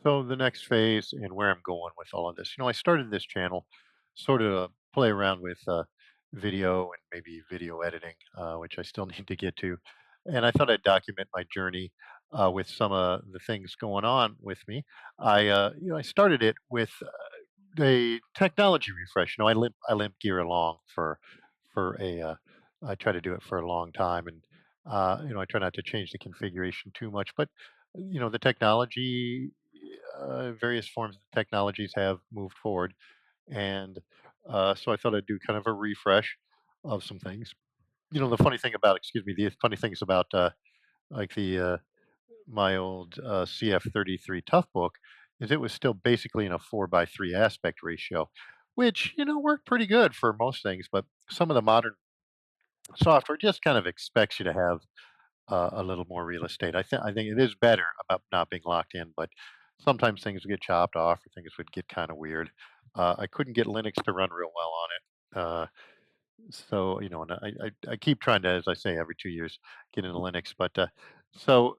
So the next phase and where I'm going with all of this, I started this channel sort of to play around with video and maybe video editing, which I still need to get to. And I thought I'd document my journey with some of the things going on with me. I started it with a technology refresh. I limp gear along for a. I try to do it for a long time, and I try not to change the configuration too much. But the technology, various forms of technologies have moved forward, and so I thought I'd do kind of a refresh of some things. The funny things about like the my old CF33 Tough book is it was still basically in a 4:3 aspect ratio, which worked pretty good for most things. But some of the modern software just kind of expects you to have a little more real estate. I think it is better about not being locked in, but sometimes things would get chopped off or things would get kind of weird. I couldn't get Linux to run real well on it. And I keep trying to, as I say, every 2 years get into Linux. But so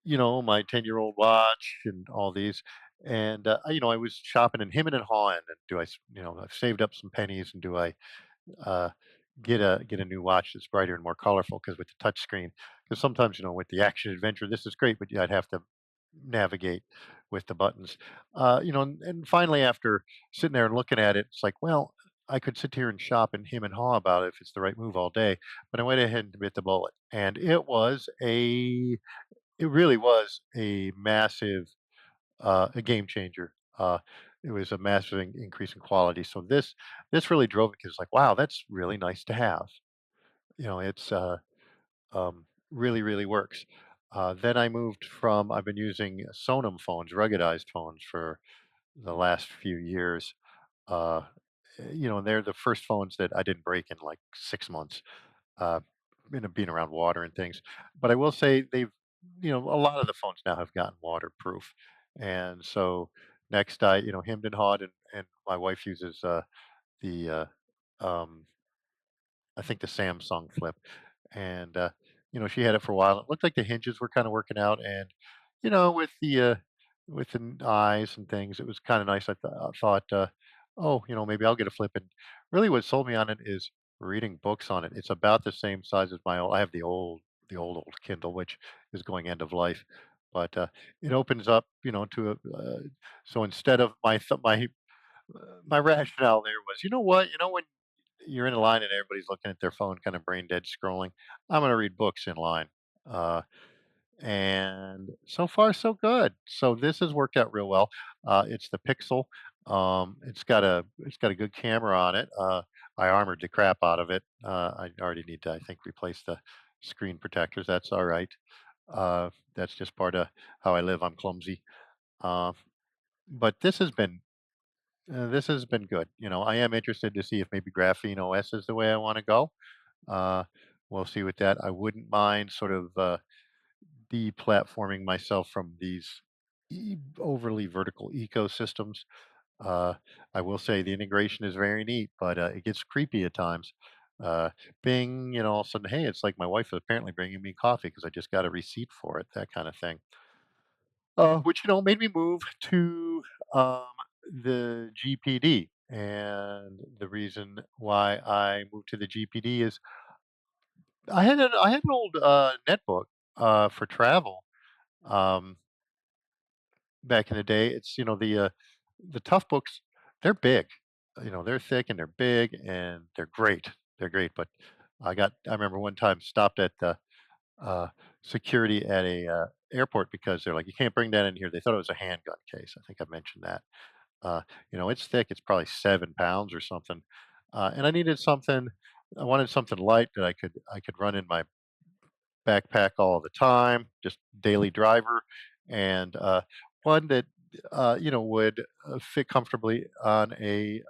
my 10-year-old watch and all these. And I was shopping and hemming and hawing. And I've saved up some pennies, and do I uh, get a new watch that's brighter and more colorful because with the touch screen? Because sometimes with the action adventure, this is great, but yeah, I'd have to navigate with the buttons. And finally, after sitting there and looking at it, it's like, well, I could sit here and shop and hem and haw about it if it's the right move all day, but I went ahead and bit the bullet, and it really was a massive, a game changer. It was a massive increase in quality. So this really drove it because like, wow, that's really nice to have. It's really really works. Then I've been using Sonum phones, ruggedized phones for the last few years. Uh, and they're the first phones that I didn't break in like 6 months. Uh, being around water and things. But I will say a lot of the phones now have gotten waterproof. And so next hemmed and hawed, and my wife uses the, um, I think the Samsung Flip. And, she had it for a while. It looked like the hinges were kind of working out. And, with the eyes and things, it was kind of nice. I thought, oh, maybe I'll get a Flip. And really what sold me on it is reading books on it. It's about the same size as I have the old Kindle, which is going end of life. But it opens up, so instead of my rationale there was, you know what, when you're in a line and everybody's looking at their phone, kind of brain dead scrolling, I'm going to read books in line. Uh, and so far so good. So this has worked out real well. It's the Pixel. It's got a good camera on it. I armored the crap out of it. I already need to, I think, replace the screen protectors. That's all right. That's just part of how I live. I'm clumsy. Uh, but this has been good. I am interested to see if maybe Graphene OS is the way I want to go. Uh, we'll see with that. I wouldn't mind sort of deplatforming myself from these overly vertical ecosystems. Uh, I will say the integration is very neat, but it gets creepy at times. Uh, Bing, all of a sudden, hey, it's like my wife is apparently bringing me coffee because I just got a receipt for it, that kind of thing. Which made me move to um, the GPD. And the reason why I moved to the GPD is I had an old netbook for travel, um, back in the day. It's the tough books. They're big, they're thick and they're big and they're great. They're great. But I remember one time stopped at the uh, security at a airport because they're like, you can't bring that in here. They thought it was a handgun case. I think I mentioned that. Uh, it's thick. It's probably 7 pounds or something. And I needed something. I wanted something light that I could run in my backpack all the time, just daily driver, and one that would fit comfortably on a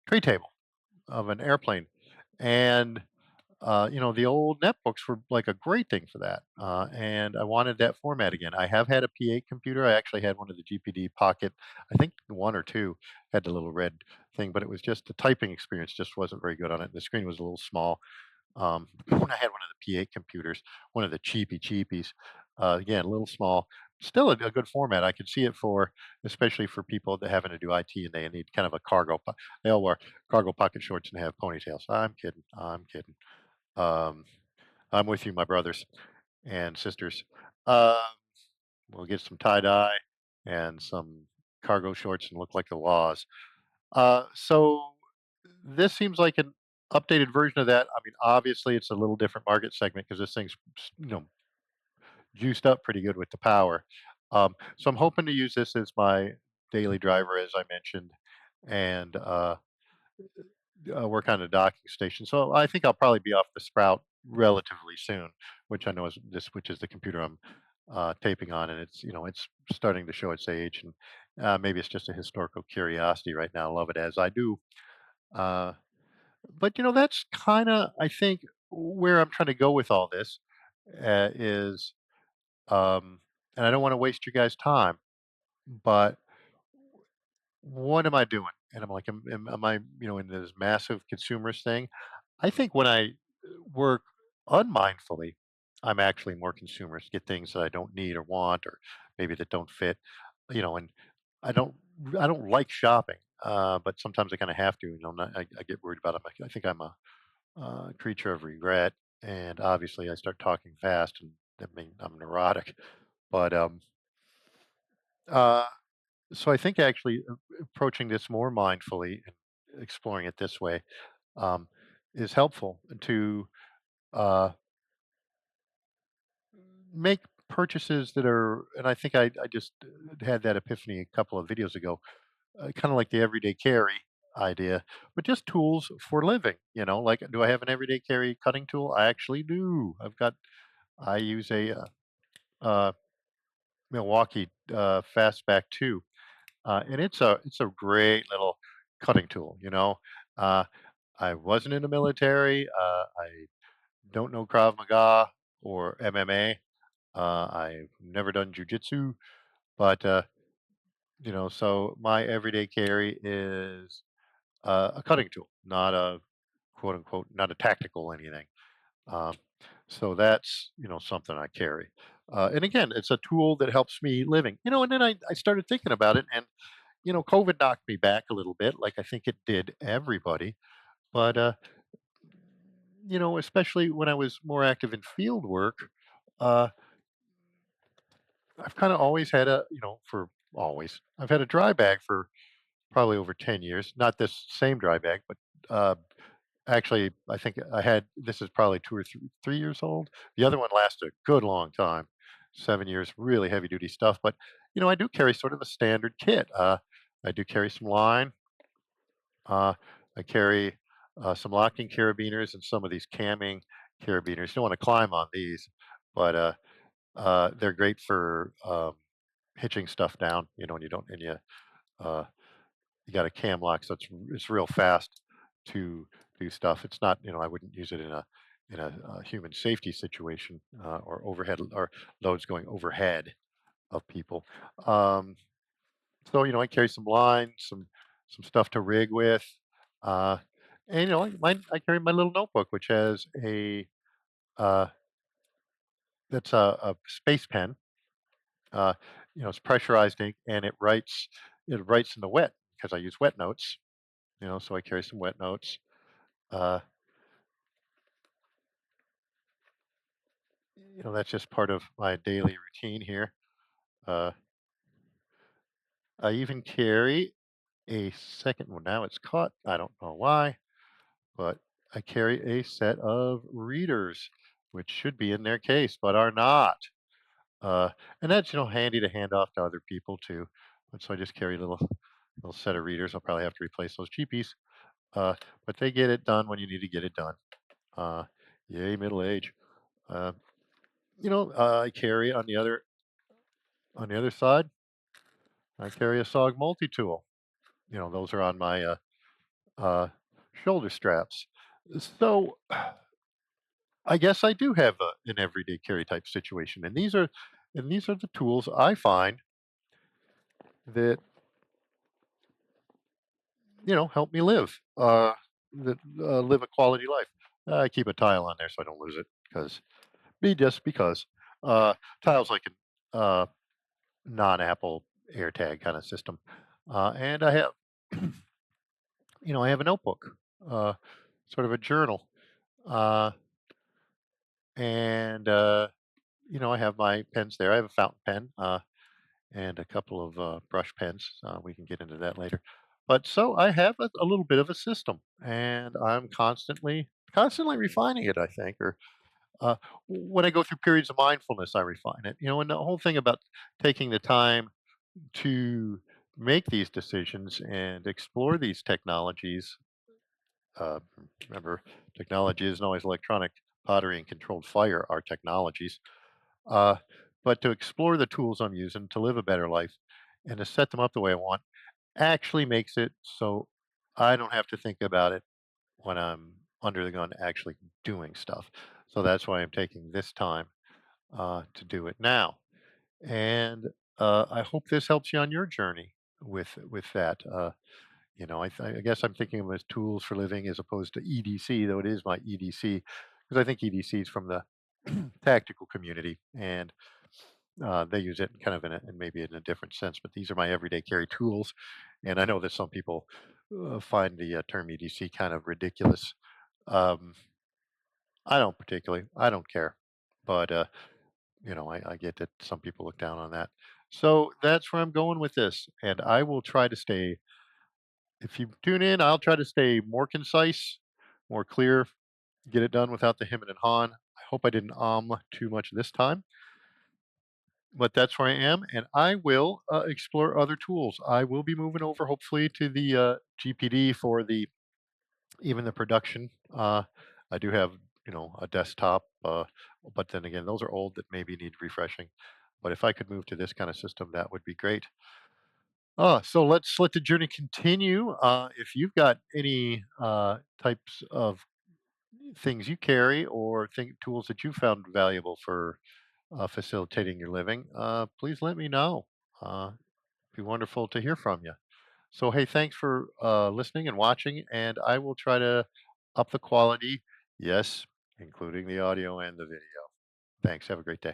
tray table of an airplane. And the old netbooks were like a great thing for that. And I wanted that format again. I have had a P8 computer. I actually had one of the GPD Pocket. I think one or two had the little red thing, but it was just the typing experience just wasn't very good on it. The screen was a little small. When I had one of the P8 computers, one of the cheapies, again, a little small, still a good format. I could see it for, especially for people that having to do IT and they need kind of a they all wear cargo pocket shorts and have ponytails. I'm kidding. I'm kidding. Um, I'm with you, my brothers and sisters. Uh, we'll get some tie dye and some cargo shorts and look like the laws. So this seems like an updated version of that. I mean, obviously, it's a little different market segment because this thing's juiced up pretty good with the power. So I'm hoping to use this as my daily driver, as I mentioned, and work on a docking station. So I think I'll probably be off the Sprout relatively soon, which I know is this, which is the computer I'm taping on, and it's starting to show its age, and maybe it's just a historical curiosity right now. Love it as I do. Uh, but that's kind of I think where I'm trying to go with all this is, um, and I don't want to waste you guys' time, but what am I doing? And I'm like, am I, in this massive consumerist thing? I think when I work unmindfully, I'm actually more consumerist, get things that I don't need or want, or maybe that don't fit, and I don't, I don't like shopping, but sometimes I kind of have to, I get worried about it. I think I'm a creature of regret, and obviously I start talking fast, and that means I'm neurotic. But uh, so I think actually approaching this more mindfully and exploring it this way um, is helpful to uh, make purchases that are, and I think I just had that epiphany a couple of videos ago, kind of like the everyday carry idea, but just tools for living. Like, do I have an everyday carry cutting tool? I actually do. I use a uh, Milwaukee Fastback 2, and it's a great little cutting tool. Uh, I wasn't in the military. I don't know Krav Maga or MMA. I've never done jujitsu, but so my everyday carry is a cutting tool, not a quote unquote, not a tactical anything. Um, so that's something I carry. And again, it's a tool that helps me living. And then I started thinking about it, and COVID knocked me back a little bit, like I think it did everybody. But especially when I was more active in field work, uh, I've kind of always had for always, I've had a dry bag for probably over 10 years. Not this same dry bag, but uh, actually, I think this is probably 2 or 3 years old. The other one lasted a good long time, 7 years, really heavy duty stuff. But, I do carry sort of a standard kit. I do carry some line. Uh, I carry some locking carabiners and some of these camming carabiners. You don't want to climb on these, but they're great for hitching stuff down. And you don't, and uh, you got a cam lock, so it's real fast to do stuff. It's not, I wouldn't use it in a human safety situation or overhead or loads going overhead of people. Um, so I carry some line, some stuff to rig with, uh, and I carry my little notebook, which has a uh, that's a space pen. Uh, it's pressurized ink, and it writes in the wet because I use wet notes. So I carry some wet notes. Uh, that's just part of my daily routine here. Uh, I even carry a second one. Now it's caught. I don't know why, but I carry a set of readers, which should be in their case, but are not. Uh, and that's handy to hand off to other people too. And so I just carry a little set of readers. I'll probably have to replace those cheapies, uh, but they get it done when you need to get it done. Uh, Yay, middle age. Uh, I carry on the other side. I carry a SOG multi-tool. Those are on my uh, shoulder straps. So I guess I do have an everyday carry type situation, and these are the tools I find that help me live a quality life. I keep a tile on there so I don't lose it because just because uh, tiles I can. non-Apple AirTag kind of system. And I have, I have a notebook, uh, sort of a journal, uh, and I have my pens there. I have a fountain pen and a couple of brush pens. We can get into that later. But so I have a little bit of a system, and I'm constantly refining it. I think, or uh, when I go through periods of mindfulness, I refine it. And the whole thing about taking the time to make these decisions and explore these technologies. Uh, Remember, technology isn't always electronic. Pottery and controlled fire are technologies. Uh, but to explore the tools I'm using to live a better life and to set them up the way I want actually makes it so I don't have to think about it when I'm under the gun actually doing stuff. So that's why I'm taking this time to do it now. And I hope this helps you on your journey with that. I guess I'm thinking of them as tools for living as opposed to EDC, though it is my EDC, because I think EDC is from the tactical community, and they use it kind of in maybe in a different sense. But these are my everyday carry tools, and I know that some people find the term EDC kind of ridiculous. Um, I don't particularly. I don't care, but I get that some people look down on that. So that's where I'm going with this, and I will try to stay. If you tune in, I'll try to stay more concise, more clear, get it done without the him and haw. I hope I didn't too much this time, but that's where I am, and I will explore other tools. I will be moving over, hopefully, to the GPD for the even the production. I do have a desktop, but then again, those are old that maybe need refreshing. But if I could move to this kind of system, that would be great. So let's let the journey continue. If you've got any types of things you carry or tools that you found valuable for facilitating your living, please let me know. It'd be wonderful to hear from you. So, hey, thanks for listening and watching, and I will try to up the quality. Yes, including the audio and the video. Thanks. Have a great day.